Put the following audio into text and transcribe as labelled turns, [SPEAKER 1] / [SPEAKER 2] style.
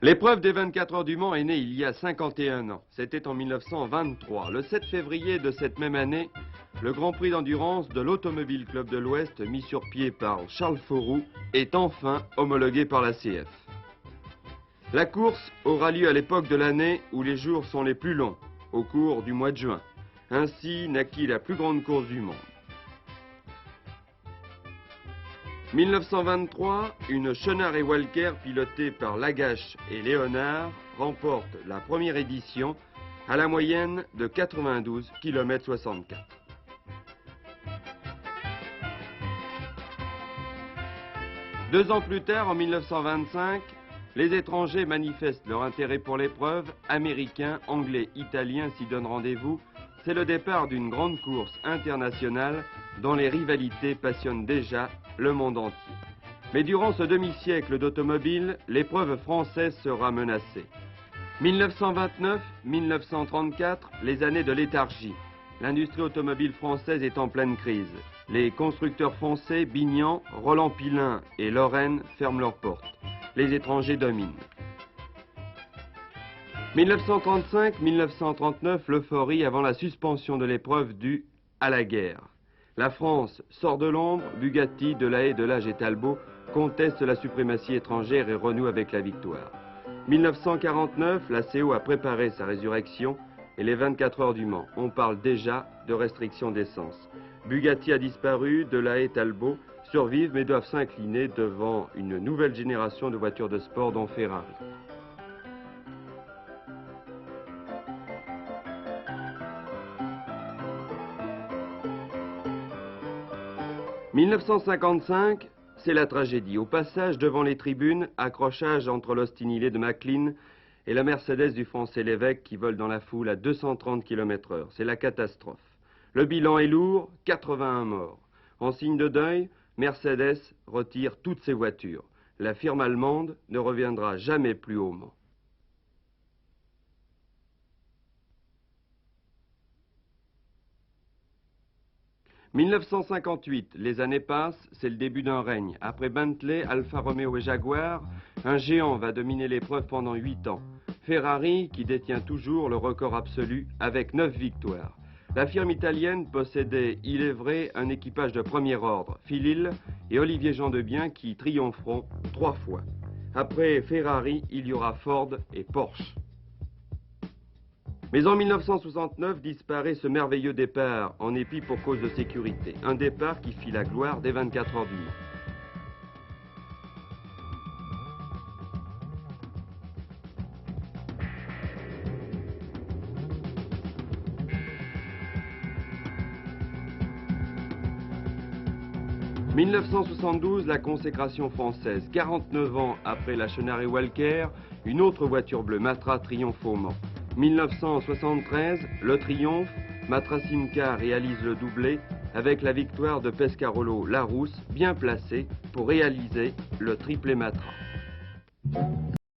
[SPEAKER 1] L'épreuve des 24 heures du Mans est née il y a 51 ans. C'était en 1923. Le 7 février de cette même année, le Grand Prix d'endurance de l'Automobile Club de l'Ouest, mis sur pied par Charles Fauroux, est enfin homologué par la CF. La course aura lieu à l'époque de l'année où les jours sont les plus longs, au cours du mois de juin. Ainsi naquit la plus grande course du monde. 1923, une Chenard et Walker pilotée par Lagache et Léonard remporte la première édition à la moyenne de 92 km/64. Deux ans plus tard, en 1925, les étrangers manifestent leur intérêt pour l'épreuve. Américains, Anglais, Italiens s'y donnent rendez-vous. C'est le départ d'une grande course internationale dont les rivalités passionnent déjà le monde entier. Mais durant ce demi-siècle d'automobile, l'épreuve française sera menacée. 1929-1934, les années de léthargie. L'industrie automobile française est en pleine crise. Les constructeurs français, Bignan, Roland Pilin et Lorraine ferment leurs portes. Les étrangers dominent. 1935-1939, l'euphorie avant la suspension de l'épreuve due à la guerre. La France sort de l'ombre, Bugatti, Delahaye, Delage et Talbot contestent la suprématie étrangère et renouent avec la victoire. 1949, la CO a préparé sa résurrection et les 24 heures du Mans. On parle déjà de restriction d'essence. Bugatti a disparu, Delahaye et Talbot survivent mais doivent s'incliner devant une nouvelle génération de voitures de sport dont Ferrari. « 1955, c'est la tragédie. Au passage devant les tribunes, accrochage entre l'Austin de McLean et la Mercedes du Français Lévesque qui vole dans la foule à 230 km/h. C'est la catastrophe. Le bilan est lourd, 81 morts. En signe de deuil, Mercedes retire toutes ses voitures. La firme allemande ne reviendra jamais plus au Mans. « 1958, les années passent, c'est le début d'un règne. Après Bentley, Alfa Romeo et Jaguar, un géant va dominer l'épreuve pendant 8 ans. Ferrari, qui détient toujours le record absolu, avec 9 victoires. La firme italienne possédait, il est vrai, un équipage de premier ordre, Phil Hill et Olivier Gendebien, qui triompheront 3 fois. Après Ferrari, il y aura Ford et Porsche. Mais en 1969 disparaît ce merveilleux départ en épi pour cause de sécurité. Un départ qui fit la gloire des 24 heures du Mans. « 1972, la consécration française. 49 ans après la Chenard et Walker, une autre voiture bleue, Matra, triomphe au Mans. 1973, le triomphe, Matra Simca réalise le doublé avec la victoire de Pescarolo Larousse, bien placé pour réaliser le triplé Matra.